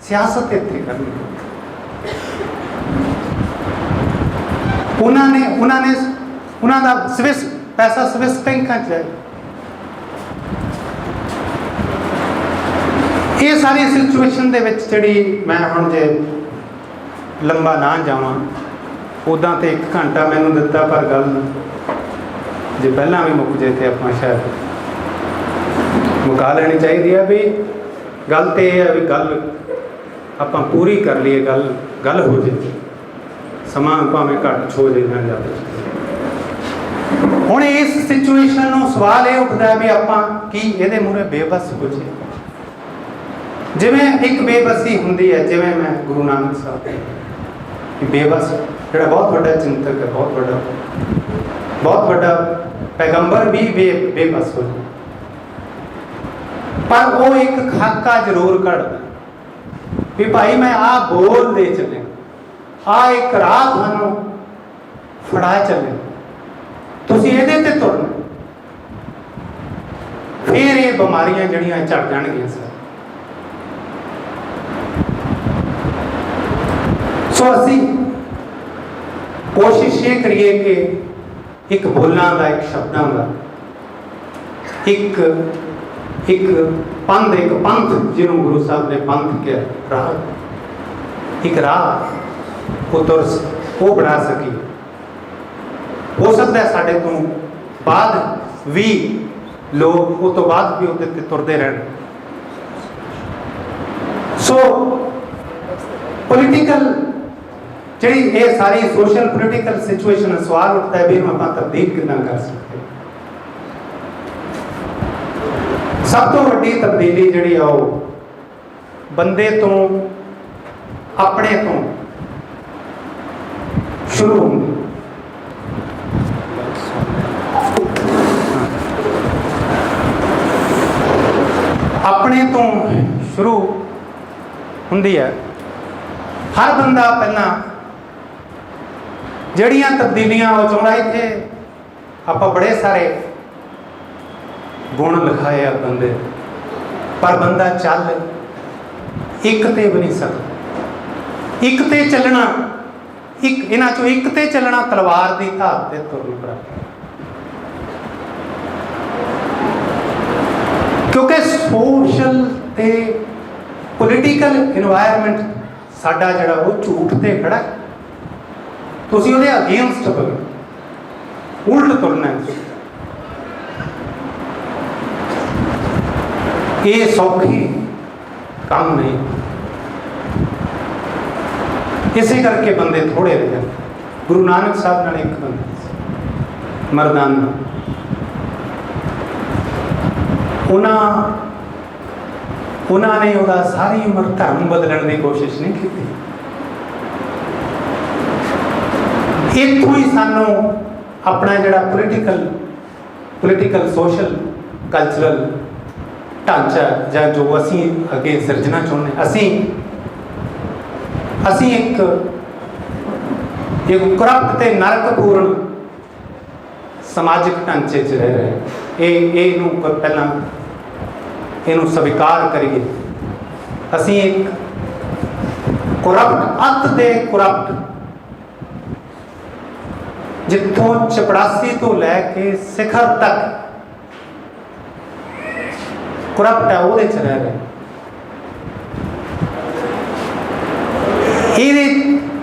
सियासत इत्थे करनी। उन्होंने दा स्विस पैसा स्विस बैंकों च जाए। ये सारी सिचुएशन दे विच जिहड़ी मैं हुण जे लंबा ना जावां, उदां तो 1 घंटा मैनूं दिता, पर गल जे पहलां भी मुक जाए तो आपां शायद मुका लेनी चाहिए है। भी गल तो यह है भी गल आपां पूरी कर लीए, गल हो जाए, समा भावें घट हो जाए ना ज़्यादा। हुण इस सिचुएशन नूं सवाल ये उठदा भी आपां की इहदे मूहरे बेबस हो जाए। जिवें एक बेबसी हुंदी है, जिवें मैं गुरु नानक साहब बेबस जिहड़ा बहुत बड़ा चिंतक है, बहुत बड़ा पैगंबर भी बेबस हो जाए, पर वो एक खाका जरूर कढ़दा भी भाई मैं आ बोल दे चले, आ एक राह थानू फड़ा चले, तुसीं इहदे ते तुरना, फिर ये बीमारियां जड़ियां झड़ जाणगियां सर। सो असीं कोशिश ये करिए कि एक बोलां दा, एक शब्दां दा, एक पंथ जिन्होंने गुरु साहब ने पंथ के राह, एक राह वो बना सकी। हो सकता है साढ़े तो बाद भी लोग वो तो बाद भी उहदे तुरते रहन। सो पोलिटिकल जी ये सारी सोशल पोलिटिकल सिचुएशन सवाल उठता है भी आप तब्दील कितना कर सकते। सब तो वड्डी तब्दीली जिहड़ी आ वो बंदे तो अपने तो शुरू होंगी। अपने तो शुरू होंदी है। हर बंदा पहला जड़ियां तब्दीलियां वो चाहता इत्थे आप बड़े सारे गुण लिखाए आ बंदे, पर बंदा चल एक ते भी नहीं सकता। एक ते चलना, एक इन्हां चों एक ते चलना तलवार की धार ते तुरन बराबर, क्योंकि सोशल ते पोलिटिकल इन्वायरमेंट साडा जिहड़ा वो झूठ ते खड़ा है। तुसीं उहदे अगेंस्ट बोलो, उल्ट तुरना है। ये सौखी काम नहीं, इसे करके बंदे थोड़े रह जाते। गुरु नानक साहब नाल एक बंदा मरदाना, उन्होंने वह सारी उम्र धर्म बदलने की कोशिश नहीं की। इतों ही सानू अपना जोड़ा पोलिटिकल सोशल कल्चरल ढांचा या जो असी अगे सिरजना चाहते, असी एक करप्ट ते नरकपूर्ण समाजिक ढांचे च रह रहे हैं। पहला इनू स्वीकार करिए। असी एक करप्ट अत दे करप्ट, जिथों चपड़ासी तो लैके शिखर तक करप्ट है, वो च रह रहे।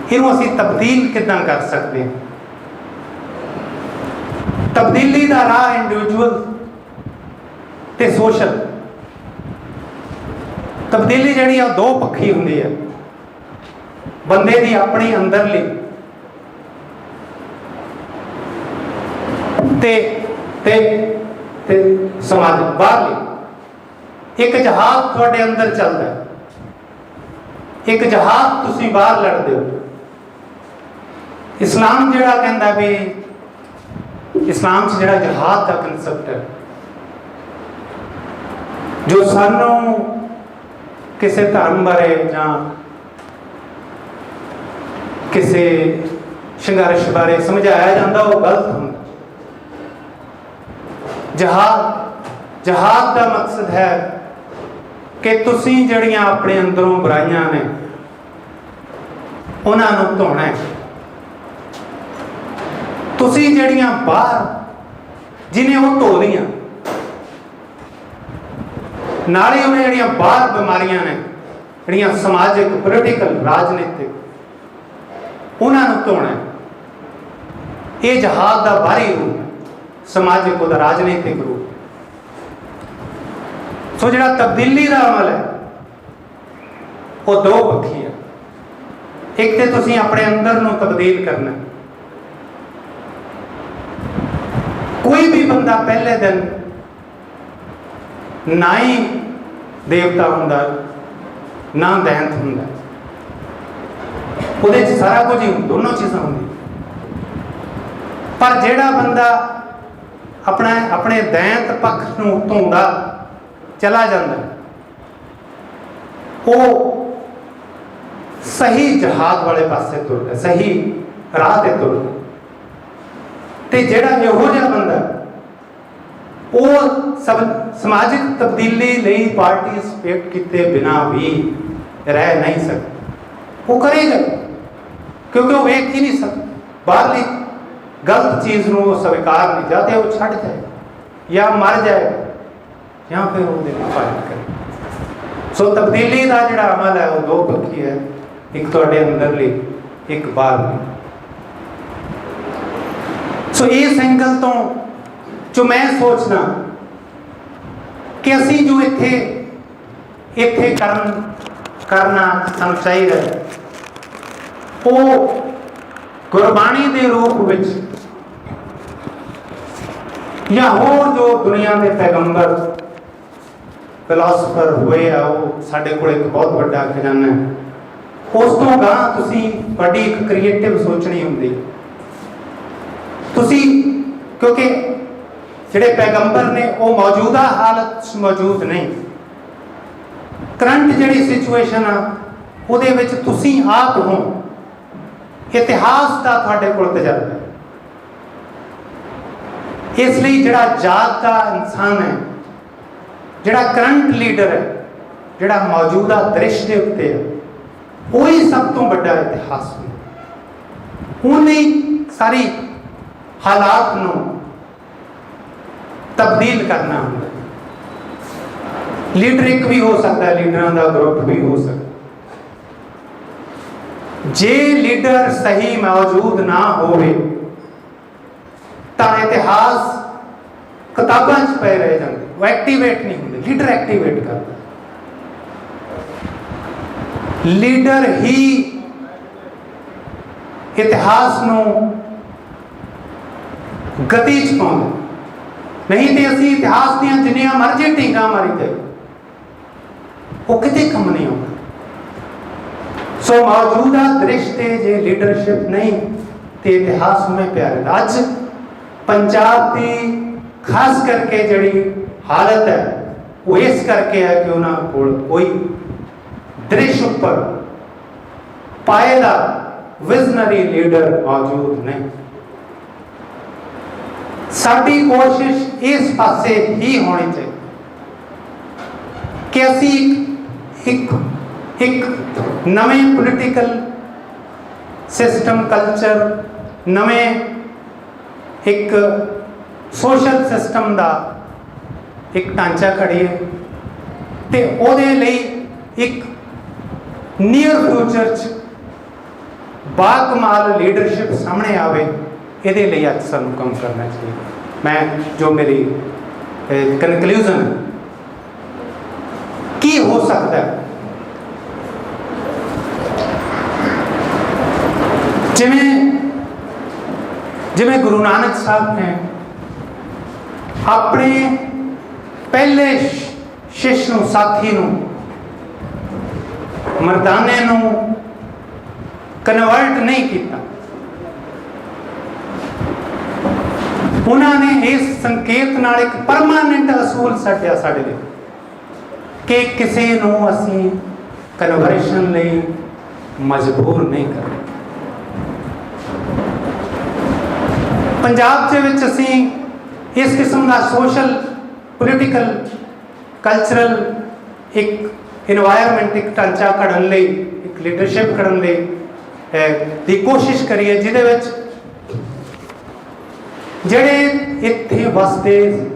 इनू असी तब्दील किदां कर सकते हैं? तब्दीली का राह इंडिविजुअल ते सोशल। तब्दीली जिहड़ी आ दो पक्षी हुंदी है, बंदे दी अपनी अंदरली ते समाज बाहरली। एक जहाज तुहाडे अंदर चलता है, एक जहाज तुसीं बाहर लड़दे हो। इस्लाम जिहड़ा कहंदा भी, इस्लाम च जिहड़ा जहाद का कंसैप्ट है, जो सानू किसी धर्म बारे जां किसी संघर्ष बारे समझाया जाता वो गलत होंदा। जहाद का मकसद है कि तुसीं जड़ियां अपने अंदरों बुराइयां ने उन्हां नूं धोना है। तुसीं जड़ियां बाहर जिन्हें वो धो लियां, नाले उन्हें जड़ियां बाहर बीमारियां ने जड़ियां समाजिक, पोलिटिकल, राजनीतिक, उन्हां नूं धोना है। ये जहाज का बाहरी रूप है, समाजिक और राजनीतिक रूप। सो जिहड़ा तब्दीली का अमल है वो दो पक्षी है। एक तो तुसीं अपने अंदर नूं तब्दील करना। कोई भी बंदा पहले दिन ना ही देवता हुंदा ना दैंत हुंदा, उहदे च सारा कुछ ही दोनों चीज़ां होंदी। पर जिहड़ा बंदा अपने दैंत पक्ष नूं धोंदा चला जाता, वो सही जहाज वाले पासे तुरदा, सही राह ते तुरदा। ते जिहड़ा इहो जिहा बंदा वो सब समाजिक तब्दीली लई पार्टिसिपेट किए बिना भी रह नहीं सकता। वो करेगा क्योंकि वो वेख ही नहीं सकता बाहरली गलत चीज़ को स्वीकार नहीं जाते, वो छड़ जाए या मर जाए या फिर वो पालन करे। सो तब्दीली का जिहड़ा अमल है वो दो पक्षी है, एक तुहाडे अंदरली, एक बाहरली। सो इस एंगल तो जो मैं सोचना कि असी जो इत्थे करना सानू चाहिए वो गुरबाणी के रूप में या होर जो दुनिया के पैगंबर फिलोसफर हुए आ, वो साडे कोल एक बहुत बड़ा खजाना है। उस तो गां तुसी बड़ी एक क्रिएटिव सोचनी होंदी तुसी, क्योंकि जिहड़े पैगंबर ने वो मौजूदा हालत मौजूद नहीं। करंट जिहड़ी सिचुएशन आ उहदे विच तुसी आप हो, इतिहास का तुहाडे कोल तजर्बा है। इसलिए जिहड़ा जागदा इंसान है, जिहड़ा करंट लीडर है, जिहड़ा मौजूदा दृश्य के उत्ते है, वही सब तो बड़ा इतिहास है। उन्हें सारी हालात नूं तब्दील करना होंदा। लीडर एक भी हो सकता है, लीडरां दा ग्रुप भी हो सकता। जे लीडर सही मौजूद ना होवे तां इतिहास किताबां च पे रह जांदे, वो एक्टिवेट नहीं होंदे। लीडर एक्टिवेट करदा, लीडर ही इतिहास नूं गति च पाउंदा। नहीं तो असी इतिहास दियां जिन्नियां मर्जी टींगा मारी जाए वो किते कम नहीं होगा। सो मौजूदा दृष्टि जे लीडरशिप नहीं तो इतिहास में प्यारे। अज पंजाब की खास करके जड़ी हालत है वो इस करके है कि उन्होंने कोल कोई दृश्य पर पाएदा विजनरी लीडर मौजूद नहीं। साडी कोशिश इस पासे ही होनी चाहिए कि असी एक नवे पोलिटिकल सिस्टम, कल्चर, नवे एक सोशल सिस्टम का एक ढांचा खड़ीए ते ओदे लई एक नीयर फ्यूचर बाकमाल लीडरशिप सामने आवे, ये लिए अज सानू काम करना चाहिए। मैं जो मेरी कनक्लूजन की हो सकता है, जिवें गुरु नानक साहब ने अपने पहले शिष्य नूं, साथी नूं, मर्दाने नूं कन्वर्ट नहीं किया, उन्होंने इस संकेत नाल एक परमानेंट असूल सटिया साडे लिए कि किसी नूं असीं कन्वर्शन लई मजबूर नहीं करना। पंजाब दे विच असीं इस किस्म का सोशल, पोलिटिकल, कल्चरल ਇੱਕ ਇਨਵਾਇਰਮੈਂਟ, ਇੱਕ ਢਾਂਚਾ ਘੜਨ ਲਈ, ਇੱਕ ਲੀਡਰਸ਼ਿਪ ਕਰਨ ਲਈ ਦੀ ਕੋਸ਼ਿਸ਼ ਕਰੀਏ ਜਿਹਦੇ ਵਿੱਚ ਜਿਹੜੇ ਇੱਥੇ ਵਸਦੇ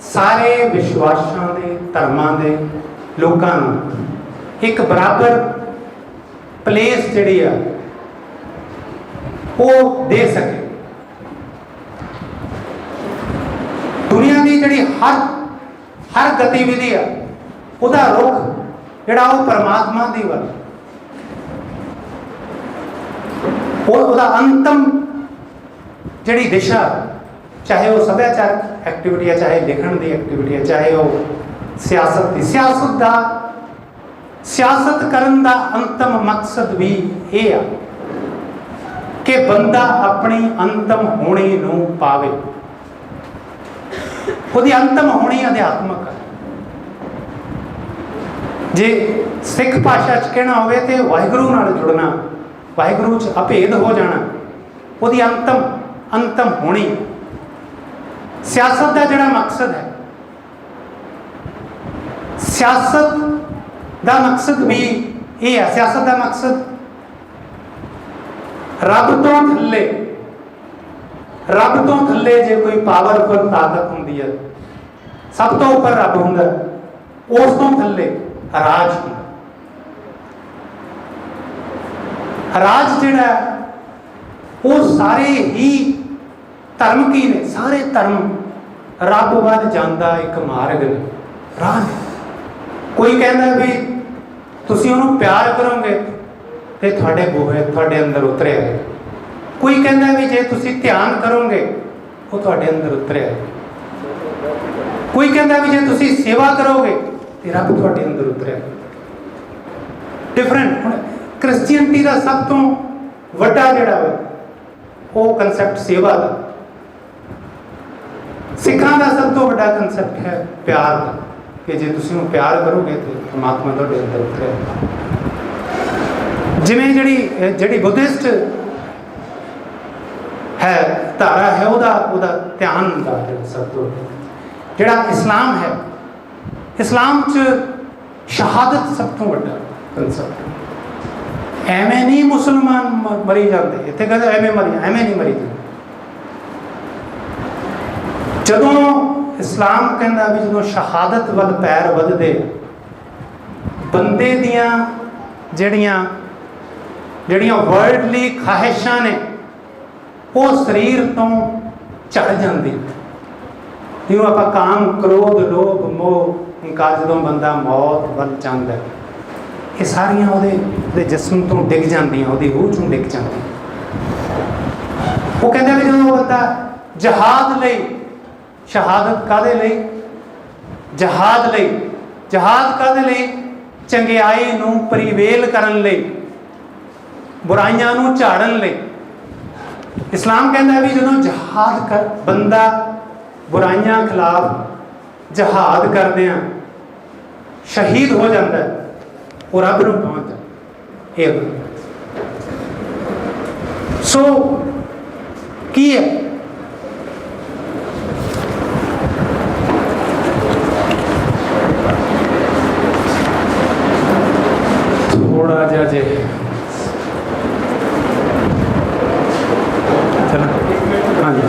ਸਾਰੇ ਵਿਸ਼ਵਾਸਾਂ ਦੇ, ਧਰਮਾਂ ਦੇ ਲੋਕਾਂ ਨੂੰ ਇੱਕ ਬਰਾਬਰ ਪਲੇਸ ਜਿਹੜੀ ਆ ਉਹ ਦੇ ਸਕੇ। ਦੁਨੀਆ ਦੀ ਜਿਹੜੀ ਹਰ ਗਤੀਵਿਧੀ ਆ ਉਹਦਾ ਰੁਖ ਜਿਹੜਾ ਉਹ ਪਰਮਾਤਮਾ ਦੀ ਵੱਲ, ਉਹਦਾ ਅੰਤਮ ਜਿਹੜੀ ਦਿਸ਼ਾ, ਚਾਹੇ ਉਹ ਸੱਭਿਆਚਾਰਕ ਐਕਟੀਵਿਟੀ ਹੈ, ਚਾਹੇ ਲਿਖਣ ਦੀ ਐਕਟੀਵਿਟੀ ਹੈ, ਚਾਹੇ ਉਹ ਸਿਆਸਤ ਦੀ, ਸਿਆਸਤ ਕਰਨ ਦਾ ਅੰਤਮ ਮਕਸਦ ਵੀ ਇਹ ਆ ਕਿ ਬੰਦਾ ਆਪਣੀ ਅੰਤਮ ਹੋਣੀ ਨੂੰ ਪਾਵੇ। ਉਹਦੀ ਅੰਤਮ ਹੋਣੀ ਅਧਿਆਤਮਕ ਹੈ। ਜੇ ਸਿੱਖ ਭਾਸ਼ਾ 'ਚ ਕਹਿਣਾ ਹੋਵੇ ਤੇ ਵਾਹਿਗੁਰੂ ਨਾਲ ਜੁੜਨਾ, ਵਾਹਿਗੁਰੂ 'ਚ ਅਭੇਦ ਹੋ ਜਾਣਾ, ਉਹਦੀ ਅੰਤਮ ਹੋਣੀ। ਸਿਆਸਤ ਦਾ ਜਿਹੜਾ ਮਕਸਦ ਹੈ, ਸਿਆਸਤ ਦਾ ਮਕਸਦ ਵੀ ਇਹ ਹੈ, ਸਿਆਸਤ ਦਾ ਮਕਸਦ ਰੱਬ ਤੋਂ ਥੱਲੇ ਜੇ ਕੋਈ ਪਾਵਰਫੁਲ ਤਾਕਤ ਹੁੰਦੀ ਹੈ, ਸਭ ਤੋਂ ਉੱਪਰ ਰੱਬ ਹੁੰਦਾ, ਉਸ ਤੋਂ ਥੱਲੇ ਰਾਜ ਹੁੰਦਾ। ਰਾਜ ਜਿਹੜਾ ਉਹ ਸਾਰੇ ਹੀ ਧਰਮ ਕੀ ਨੇ? ਸਾਰੇ ਧਰਮ ਰੱਬ ਵੱਲ ਜਾਂਦਾ ਇੱਕ ਮਾਰਗ ਨੇ, ਰਾਹ ਨੇ। ਕੋਈ ਕਹਿੰਦਾ ਵੀ ਤੁਸੀਂ ਉਹਨੂੰ ਪਿਆਰ ਕਰੋਗੇ ਤੇ ਤੁਹਾਡੇ ਬੂਹੇ ਤੁਹਾਡੇ ਅੰਦਰ ਉਤਰਿਆ। ਕੋਈ ਕਹਿੰਦਾ ਵੀ ਜੇ ਤੁਸੀਂ ਧਿਆਨ ਕਰੋਗੇ ਉਹ ਤੁਹਾਡੇ ਅੰਦਰ ਉਤਰਿਆ। ਕੋਈ ਕਹਿੰਦਾ ਵੀ ਜੇ ਤੁਸੀਂ ਸੇਵਾ ਕਰੋਗੇ ਤੇ ਰੱਬ ਤੁਹਾਡੇ ਅੰਦਰ ਉਤਰਿਆ। ਡਿਫਰੈਂਟ। ਹੁਣ ਕ੍ਰਿਸਚੀਅਨਟੀ ਦਾ ਸਭ ਤੋਂ ਵੱਡਾ ਜਿਹੜਾ ਵਾ ਉਹ ਕਨਸੈਪਟ ਸੇਵਾ ਦਾ। ਸਿੱਖਾਂ ਦਾ ਸਭ ਤੋਂ ਵੱਡਾ ਕਨਸੈਪਟ ਹੈ ਪਿਆਰ ਦਾ, ਕਿ ਜੇ ਤੁਸੀਂ ਉਹਨੂੰ ਪਿਆਰ ਕਰੋਗੇ ਤੇ ਪਰਮਾਤਮਾ ਤੁਹਾਡੇ ਅੰਦਰ ਉਤਰਿਆ। ਜਿਵੇਂ ਜਿਹੜੀ ਬੁੱਧਿਸਟ ਹੈ ਧਾਰਾ ਹੈ, ਉਹਦਾ ਧਿਆਨ ਦਾ ਸਭ ਤੋਂ ਜਿਹੜਾ ਇਸਲਾਮ ਹੈ, ਇਸਲਾਮ 'ਚ ਸ਼ਹਾਦਤ ਸਭ ਤੋਂ ਵੱਡਾ ਕਨਸੈਪਟ। ਐਵੇਂ ਨਹੀਂ ਮੁਸਲਮਾਨ ਮਰੀ ਜਾਂਦੇ, ਇੱਥੇ ਕਹਿੰਦੇ ਐਵੇਂ ਨਹੀਂ ਮਰੀ ਜਾਂਦੇ। ਜਦੋਂ ਇਸਲਾਮ ਕਹਿੰਦਾ ਵੀ ਜਦੋਂ ਸ਼ਹਾਦਤ ਵੱਲ ਪੈਰ ਵੱਧਦੇ, ਬੰਦੇ ਦੀਆਂ ਜਿਹੜੀਆਂ ਵਰਲਡਲੀ ਖਾਹਿਸ਼ਾਂ ਨੇ ਉਹ ਸਰੀਰ ਤੋਂ ਝੜ ਜਾਂਦੀ। ਜਿਵੇਂ ਆਪਾਂ ਕਾਮ, ਕ੍ਰੋਧ, ਲੋਭ, ਮੋਹ, ਹੰਕਾਰ, ਜਦੋਂ ਬੰਦਾ ਮੌਤ ਵੱਲ ਜਾਂਦਾ, ਇਹ ਸਾਰੀਆਂ ਉਹਦੇ ਜਿਸਮ ਤੋਂ ਡਿੱਗ ਜਾਂਦੀਆਂ, ਉਹਦੀ ਰੂਹ ਚੋਂ ਡਿੱਗ ਜਾਂਦੀਆਂ। ਉਹ ਕਹਿੰਦੇ ਵੀ ਜਦੋਂ ਬੰਦਾ ਜਹਾਦ ਲਈ, ਸ਼ਹਾਦਤ ਕਾਹਦੇ ਲਈ? ਜਹਾਦ ਲਈ। ਜਹਾਦ ਕਾਹਦੇ ਲਈ? ਚੰਗਿਆਈ ਨੂੰ ਪ੍ਰੀਵੇਲ ਕਰਨ ਲਈ, ਬੁਰਾਈਆਂ ਨੂੰ ਝਾੜਨ ਲਈ। ਇਸਲਾਮ ਕਹਿੰਦਾ ਵੀ ਜਦੋਂ ਬੰਦਾ ਬੁਰਾਈਆਂ ਖਿਲਾਫ ਜਹਾਦ ਕਰਦਿਆਂ ਸ਼ਹੀਦ ਹੋ ਜਾਂਦਾ, ਉਹ ਰੱਬ ਨੂੰ ਪਹੁੰਚ ਜਾਂਦਾ। ਇਹ ਸੋ ਕੀ ਹੈ? ਥੋੜਾ ਜਿਹਾ ਜੇ ਚਲੋ, ਹਾਂਜੀ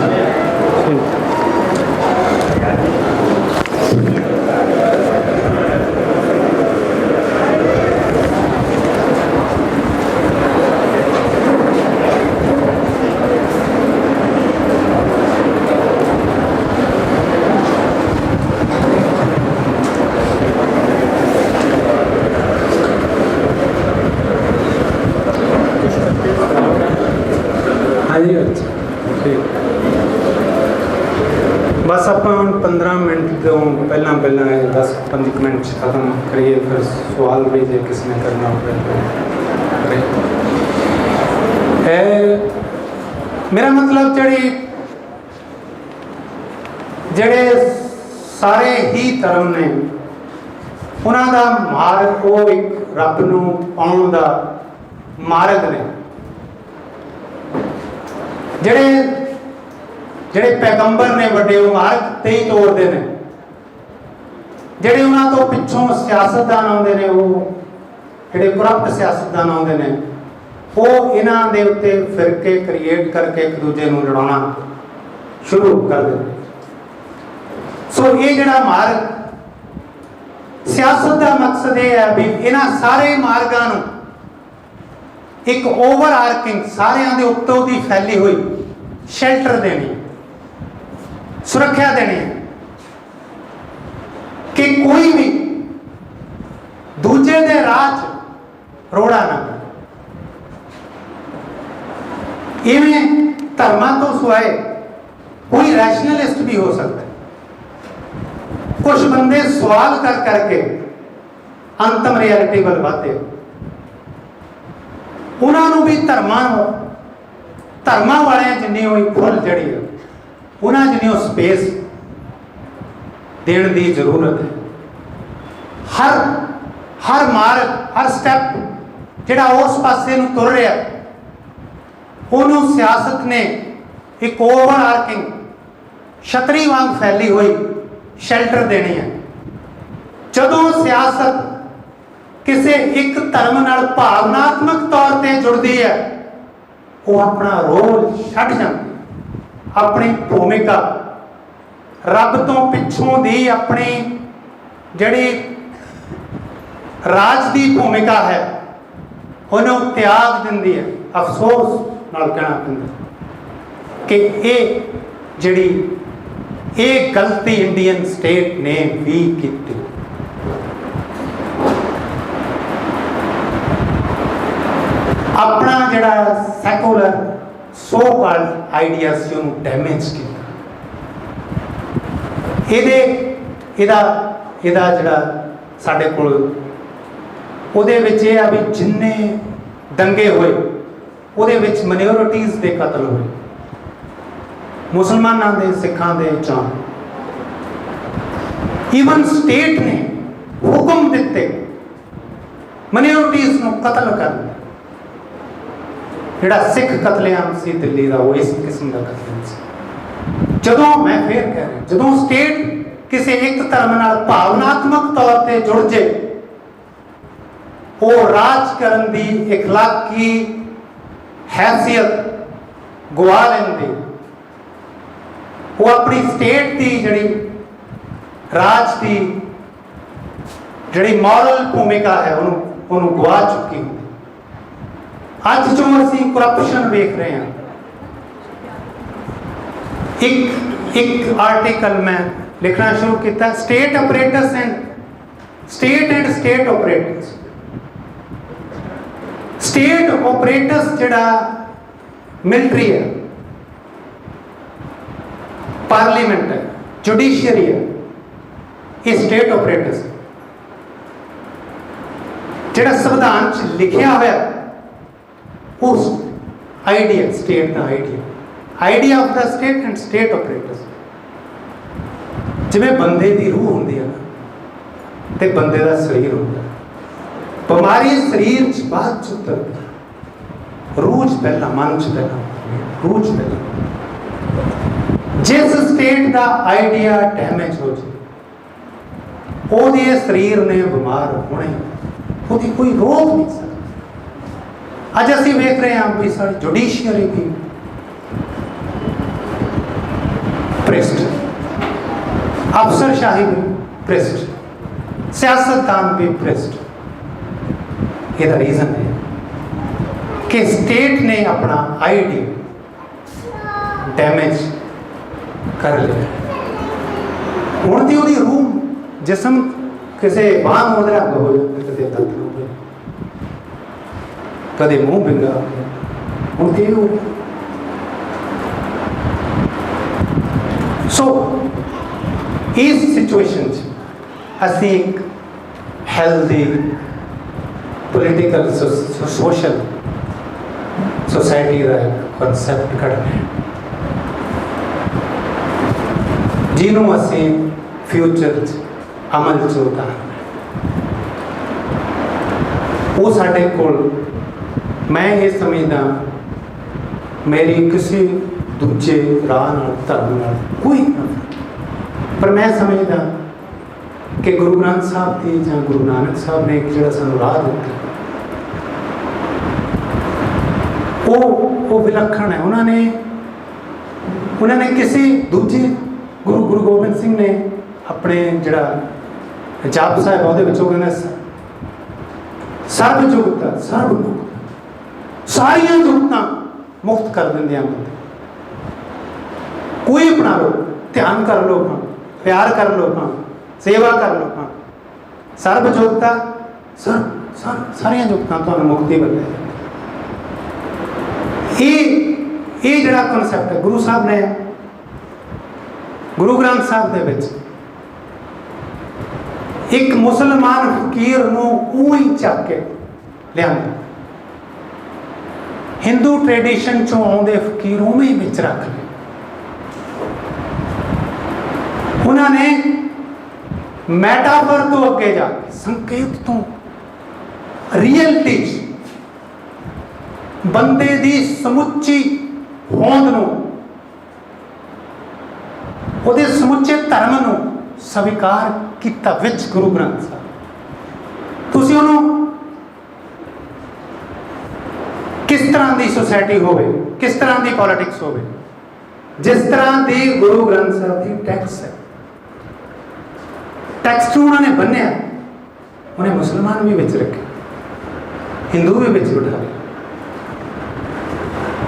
बस आप 15 मिनट तो पहला 10-15 मिनट खत्म करिए, फिर सवाल भी जो किसने करना हो मेरा मतलब ਜਿਹੜੇ ਸਾਰੇ ਹੀ ਧਰਮ ਨੇ ਉਹਨਾਂ ਦਾ ਮਾਰਗ ਉਹ ਇੱਕ ਰੱਬ ਨੂੰ ਪਾਉਣ ਦਾ ਮਾਰਗ ਨੇ। ਜਿਹੜੇ ਪੈਗੰਬਰ ਨੇ ਵੱਡੇ ਉਹ ਮਾਰਗ ਤੇ ਹੀ ਤੋਰਦੇ ਨੇ। ਜਿਹੜੇ ਉਹਨਾਂ ਤੋਂ ਪਿੱਛੋਂ ਸਿਆਸਤਦਾਨ ਆਉਂਦੇ ਨੇ, ਉਹ ਜਿਹੜੇ ਕਰਪਟ ਸਿਆਸਤਦਾਨ ਆਉਂਦੇ ਨੇ, ਉਹ ਇਹਨਾਂ ਦੇ ਉੱਤੇ ਫਿਰਕੇ ਕ੍ਰੀਏਟ ਕਰਕੇ ਇੱਕ ਦੂਜੇ ਨੂੰ ਲੜਾਉਣਾ ਸ਼ੁਰੂ ਕਰ ਦਿੰਦੇ। ਸੋ ਇਹ ਜਿਹੜਾ ਮਾਰਗ, ਸਿਆਸਤ ਦਾ ਮਕਸਦ ਇਹ ਹੈ ਵੀ ਇਹਨਾਂ ਸਾਰੇ ਮਾਰਗਾਂ ਨੂੰ ਇੱਕ ਓਵਰ ਆਰਕਿੰਗ, ਸਾਰਿਆਂ ਦੇ ਉੱਤੋਂ ਦੀ ਫੈਲੀ ਹੋਈ ਸ਼ੈਲਟਰ ਦੇਣੀ, ਸੁਰੱਖਿਆ ਦੇਣੀ, ਕਿ ਕੋਈ ਵੀ ਦੂਜੇ ਦੇ ਰਾਹ 'ਚ ਰੋੜਾ ਨਾ ਪਏ। ਇਵੇਂ ਧਰਮਾਂ ਤੋਂ ਸਿਵਾਏ ਕੋਈ ਰੈਸ਼ਨਲਿਸਟ ਵੀ ਹੋ ਸਕਦਾ। ਕੁਝ ਬੰਦੇ ਸਵਾਲ ਕਰ ਕਰਕੇ ਅੰਤਮ ਰਿਐਲਿਟੀ ਵੱਲ ਵਧਦੇ, ਉਹਨਾਂ ਨੂੰ ਵੀ ਧਰਮਾਂ ਵਾਲਿਆਂ ਜਿੰਨੀ ਹੋਈ ਫੁੱਲ ਜਿਹੜੀ ਹੈ, ਉਹਨਾਂ ਜਿੰਨੀ ਉਹ ਸਪੇਸ ਦੇਣ ਦੀ ਜ਼ਰੂਰਤ ਹੈ। ਹਰ ਮਾਰਗ, ਹਰ ਸਟੈਪ ਜਿਹੜਾ ਉਸ ਪਾਸੇ ਨੂੰ ਤੁਰ ਰਿਹਾ, ਉਹਨੂੰ ਸਿਆਸਤ ਨੇ ਇੱਕ ਓਵਰ ਆਰਕਿੰਗ ਛਤਰੀ ਵਾਂਗ ਫੈਲੀ ਹੋਈ ਸ਼ੈਲਟਰ ਦੇਣੀ ਹੈ। ਜਦੋਂ ਸਿਆਸਤ ਕਿਸੇ ਇੱਕ ਧਰਮ ਨਾਲ ਭਾਵਨਾਤਮਕ ਤੌਰ ਤੇ ਜੁੜਦੀ ਹੈ, ਉਹ ਆਪਣਾ ਰੋਲ ਛੱਡ ਜਾਂਦੀ, ਆਪਣੀ ਭੂਮਿਕਾ, ਰੱਬ ਤੋਂ ਪਿੱਛੋਂ ਦੀ ਆਪਣੀ ਜਿਹੜੀ ਰਾਜ ਦੀ ਭੂਮਿਕਾ ਹੈ, ਉਹਨੂੰ ਤਿਆਗ ਦਿੰਦੀ ਹੈ। ਅਫਸੋਸ ਨਾਲ ਕਹਿਣਾ ਪੈਂਦਾ ਕਿ ਇਹ ਗਲਤੀ ਇੰਡੀਅਨ ਸਟੇਟ ਨੇ ਵੀ ਕੀਤੀ। ਆਪਣਾ ਜਿਹੜਾ ਸੈਕੂਲਰ ਸੋ ਕਾਲਡ ਆਈਡੀਆ ਸੀ, ਉਹਨੂੰ ਡੈਮੇਜ ਕੀਤਾ। ਇਹਦਾ ਜਿਹੜਾ ਸਾਡੇ ਕੋਲ ਉਹਦੇ ਵਿੱਚ ਇਹ ਆ ਵੀ ਜਿੰਨੇ ਦੰਗੇ ਹੋਏ, ਉਹਦੇ ਵਿੱਚ ਮਾਈਨੋਰਿਟੀਜ਼ ਦੇ ਕਤਲ ਹੋਏ, ਮੁਸਲਮਾਨਾਂ ਦੇ, ਸਿੱਖਾਂ ਦੇ, ਜਾਂ ਈਵਨ ਸਟੇਟ ਨੇ ਹੁਕਮ ਦਿੱਤੇ ਮਾਈਨੋਰਿਟੀਜ਼ ਨੂੰ ਕਤਲ ਕਰਨ। ਜਿਹੜਾ ਸਿੱਖ ਕਤਲੇਆਮ ਸੀ ਦਿੱਲੀ ਦਾ, ਉਹ ਇਸ ਕਿਸਮ ਦਾ ਕਤਲੇਆਮ ਸੀ। ਜਦੋਂ ਮੈਂ ਫੇਰ ਕਹਿ ਰਿਹਾ, ਜਦੋਂ ਸਟੇਟ ਕਿਸੇ ਇੱਕ ਧਰਮ ਨਾਲ ਭਾਵਨਾਤਮਕ ਤੌਰ ਤੇ ਜੁੜ ਜੇ, ਉਹ ਰਾਜ ਕਰਨ ਦੀ ਇਖਲਾਕੀ ਹੈਸੀਅਤ ਗਵਾ ਲੈਂਦੀ। ਉਹ ਆਪਣੀ ਸਟੇਟ ਦੀ ਜਿਹੜੀ ਰਾਜ ਦੀ ਜਿਹੜੀ ਮੋਰਲ ਭੂਮਿਕਾ ਹੈ, ਉਹਨੂੰ ਗਵਾ ਚੁੱਕੀ ਹੁੰਦੀ। ਅੱਜ ਜੋ ਅਸੀਂ ਕਰਪਸ਼ਨ ਵੇਖ ਰਹੇ ਹਾਂ, ਇੱਕ ਆਰਟੀਕਲ ਮੈਂ ਲਿਖਣਾ ਸ਼ੁਰੂ ਕੀਤਾ, state operates and state operates. State operates ਜਿਹੜਾ ਮਿਲਟਰੀ ਹੈ, ਪਾਰਲੀਮੈਂਟ ਹੈ, ਜੁਡੀਸ਼ੀਅਰੀ ਹੈ, ਇਹ ਸਟੇਟ ਆਪਰੇਟਸ। ਜਿਹੜਾ ਸੰਵਿਧਾਨ 'ਚ ਲਿਖਿਆ ਹੋਇਆ ਉਸ ਆਈਡੀਆ, ਸਟੇਟ ਦਾ idea of the state and state apparatus. ਜਿਵੇਂ ਬੰਦੇ ਦੀ ਰੂਹ ਹੁੰਦੀ ਹੈ ਨਾ, ਤੇ ਬੰਦੇ ਦਾ ਸਰੀਰ ਹੁੰਦਾ। ਬਿਮਾਰੀ ਸਰੀਰ 'ਚ ਬਾਅਦ 'ਚ ਉਤਰਦੀ, ਰੂਹ 'ਚ ਪਹਿਲਾਂ, ਮਨ 'ਚ ਪਹਿਲਾਂ, ਰੂਹ 'ਚ ਪਹਿਲਾਂ। ਜਿਸ ਸਟੇਟ ਦਾ ਆਈਡੀਆ ਡੈਮੇਜ ਹੋ ਜਾਏ, ਉਹਦੇ ਸਰੀਰ ਨੇ ਬਿਮਾਰ ਹੋਣੇ, ਉਹਦੀ ਕੋਈ ਰੋਕ ਨਹੀਂ ਸਕਦਾ। ਅੱਜ ਅਸੀਂ ਵੇਖ ਰਹੇ ਹਾਂ ਵੀ ਸਾਡੀ ਜੁਡੀਸ਼ੀਅਰੀ ਵੀ ਭ੍ਰਿਸ਼ਟ, ਅਫਸਰਸ਼ਾਹੀ ਵੀ ਭ੍ਰਿਸ਼ਟ, ਸਿਆਸਤਦਾਨ ਵੀ ਭ੍ਰਿਸ਼ਟ। ਇਹਦਾ ਰੀਜ਼ਨ ਹੈ ਕਿ ਸਟੇਟ ਨੇ ਆਪਣਾ ਆਈਡੀਆ ਡੈਮੇਜ ਕਰ ਲਿਆ। ਹੁਣ ਦੀ ਉਹਦੀ ਰੂਹ, ਜਿਸਮ ਕਿਸੇ ਬਾਂਹ ਨੂੰ ਉਹਦਾ ਹੋ ਜਾਂਦਾ, ਕਦੇ ਦਰਦ ਹੋ ਗਿਆ, ਕਦੇ ਮੂੰਹ ਬਿੰਗਾ ਹੋ ਗਿਆ, ਹੁਣ ਕੀ ਹੋ ਗਿਆ। ਸੋ ਇਸ ਸਿਚੁਏਸ਼ਨ 'ਚ ਅਸੀਂ ਇੱਕ ਹੈਲਦੀ ਪੋਲੀਟੀਕਲ ਸੋਸ਼ਲ ਸੋਸਾਇਟੀ ਦਾ ਕਨਸੈਪਟ ਕੱਢ ਰਹੇ, ਜਿਹਨੂੰ ਅਸੀਂ ਫਿਊਚਰ 'ਚ ਅਮਲ 'ਚ ਉਤਾਰਨਾ। ਉਹ ਸਾਡੇ ਕੋਲ, ਮੈਂ ਇਹ ਸਮਝਦਾ, ਮੇਰੀ ਕਿਸੇ ਦੂਜੇ ਰਾਹ ਨਾਲ, ਧਰਮ ਨਾਲ ਕੋਈ, ਪਰ ਮੈਂ ਸਮਝਦਾ कि गुरु ग्रंथ साहब की या गुरु नानक साहब ने एक जो सानू राह दिता वो विलक्षण है। उन्होंने किसी दूजे गुरु गोबिंद सिंह ने अपने जड़ा जाप साहब वो कहना सर्व जुगता सर्व मुक्त सारिया जुगतां मुक्त कर देंदियां बंदे कोई अपना लो ध्यान कर लो प्यार कर लो सेवा कर लो सर्व जुगता सारिया जुगतां तुहानूं मुक्ति बदले। ये जड़ा कॉन्सैप्ट है गुरु साहब ने गुरु ग्रंथ साहब दे विच एक मुसलमान फकीर नूं ऊही चक के लिया हिंदू ट्रेडिशन चों आउंदे फकीर उवें विच रख ले। उन्होंने मैटाफर तो अगे जाके संकेत तो रियलिटी बंदे दी समुची होंद नूं उहदे समुचे धर्म नूं स्वीकार किया विच गुरु ग्रंथ साहब। तुसीं उहनूं किस तरह की सोसाइटी होवे किस तरह की पॉलिटिक्स होवे जिस तरह की गुरु ग्रंथ साहब की टैक्स है टैक्स नूं उन्होंने बन्निया उन्हें मुसलमान भी विच रखे हिंदू भी विच बिठा लिया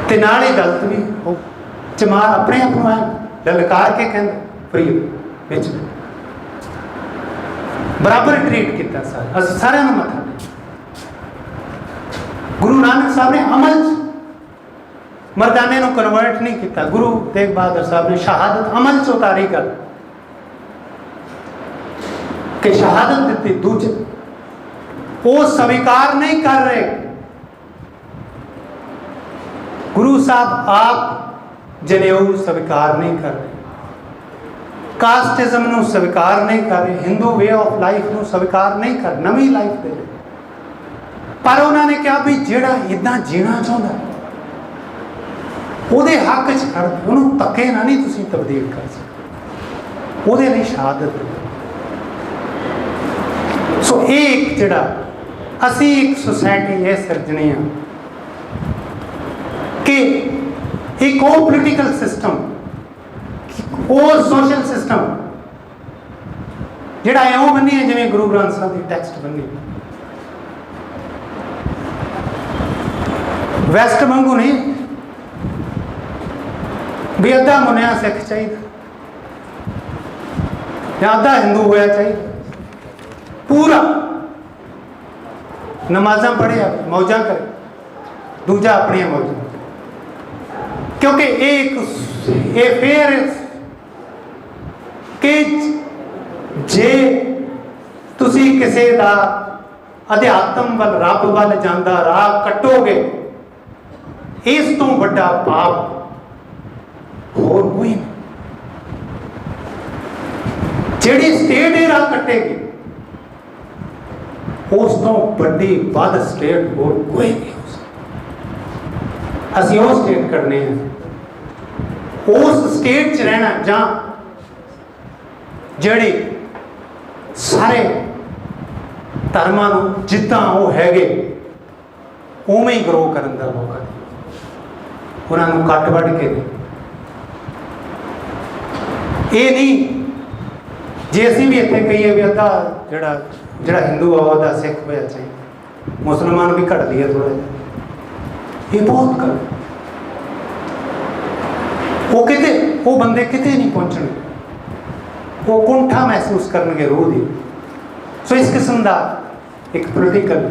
ते नाल ही गलत भी हो चमार अपने आप को ललकार के कहते फ्री विच बराबर ट्रीट किया सारे मथा। गुरु नानक साहब ने अमल मरदाने को कन्वर्ट नहीं किया। गुरु तेग बहादुर साहब ने शहादत अमल च उतारी कर कि शहादत दी दूजे वो स्वीकार नहीं कर रहे। गुरु साहब आप जनेऊ स्वीकार नहीं कर रहे कास्टिज्म नूं स्वीकार नहीं कर रहे हिंदू वे ऑफ लाइफ नूं स्वीकार नहीं कर नवी लाइफ दे रहे। पर उन्होंने कहा भी जिहड़ा इदां जीना चाहता उहदे हक च खड़ उहनूं धक्के नाल नहीं तुसीं तब्दील कर सकते उहदे लई शहादत। सो एक जिहड़ा असीं एक सोसाइटी ये सिरजनी आ कि एक वो पोलिटिकल सिस्टम वो सोशल सिस्टम जिहड़ा इउं बनी है जिवें गुरु ग्रंथ साहब की टैक्सट बनी वैस्ट वांगू नहीं भी अद्धा मुनिया सिख चाहिए या अद्धा हिंदू होया चाहिए पूरा नमाजा पढ़े मौजा करे दूजा अपनी मौजा क्योंकि एक फेयर कि जे तुसी किसी का अध्यात्म वाल रब वाल जांदा राह कटोगे इस तो बड़ा पाप होर कोई नहीं। जिहड़ी स्टेट ये राह कटेगी उस तो बड़ी वध स्टेट होर कोई नहीं हो सकती। असीं वो स्टेट करने हैं उस स्टेट च रहना जां ਜਿਹੜੇ ਸਾਰੇ ਧਰਮਾਂ ਨੂੰ ਜਿੱਦਾਂ ਉਹ ਹੈਗੇ ਉਵੇਂ ਹੀ ਗਰੋ ਕਰਨ ਦਾ ਮੌਕਾ ਦੇ ਉਹਨਾਂ ਨੂੰ ਕੱਟ ਵੱਢ ਕੇ ਦੇ ਇਹ ਨਹੀਂ ਜੇ ਅਸੀਂ ਵੀ ਇੱਥੇ ਕਹੀਏ ਵੀ ਅੱਧਾ ਜਿਹੜਾ ਹਿੰਦੂ ਆ ਉਹਦਾ ਸਿੱਖ ਹੋਇਆ ਚਾਹੀਦਾ ਮੁਸਲਮਾਨ ਵੀ ਘੱਟ ਲਈਏ ਥੋੜਾ ਜਿਹਾ ਇਹ ਬਹੁਤ ਕਰ ਉਹ ਕਿਤੇ ਉਹ ਬੰਦੇ ਕਿਤੇ ਨਹੀਂ ਪਹੁੰਚਣਗੇ वो कुंठा महसूस करने रूह की। सो इस किस्म का एक पोलिटिकल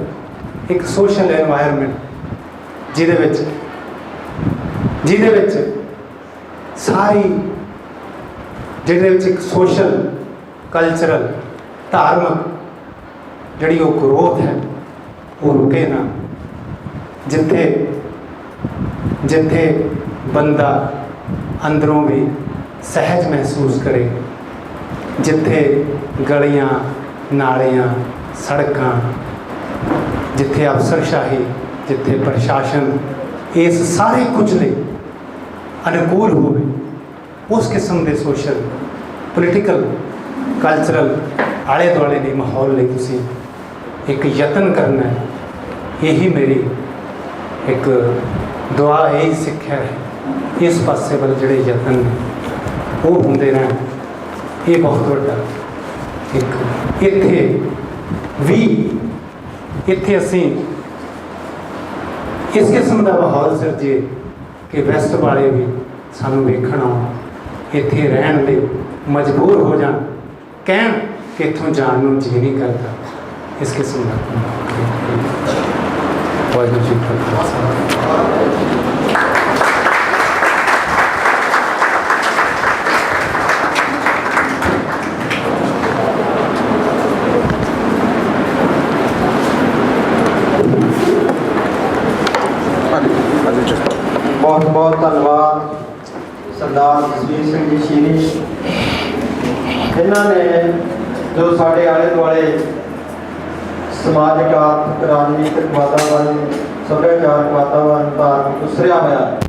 एक सोशल एनवायरनमेंट जिहदे विच सारी जिहदे विच एक सोशल कल्चरल धार्मिक जिहड़ी वो ग्रोथ है वो रुके ना जिथे जिथे बंदा अंदरों भी सहज महसूस करे जिथे गलियां नालियां सड़कां जिथे अफसरशाही जिथे प्रशासन इस सारे कुछ लिए अनुकूल होवे उस किस्म के सोशल पोलिटिकल कल्चरल आले दुआले के माहौल लिए तुसी एक यतन करना है। यही मेरी एक दुआ, यही सिक्ख्या है। इस पासे वाल जिहड़े यतन वो होंदे रहन, ये बहुत बड़ा एक इत्थे भी इत्थे असीं इस किस्म का माहौल सिरजे कि वैस्ट वाले भी सानू वेखण आउण, इत्थे रहण लई मजबूर हो जाण, कहण कि इत्थों जाण नूं जी नहीं करता। इस किस्म का वाहिगुरू जी का खालसा। बहुत बहुत धन्यवाद सरदार जसवीर सिंह जी शीरी, इन्होंने जो साढ़े आले दुआले समाजिक आर्थिक राजनीतिक वातावरण सभ्याचारक वातावरण धार्मिक उसरिया होया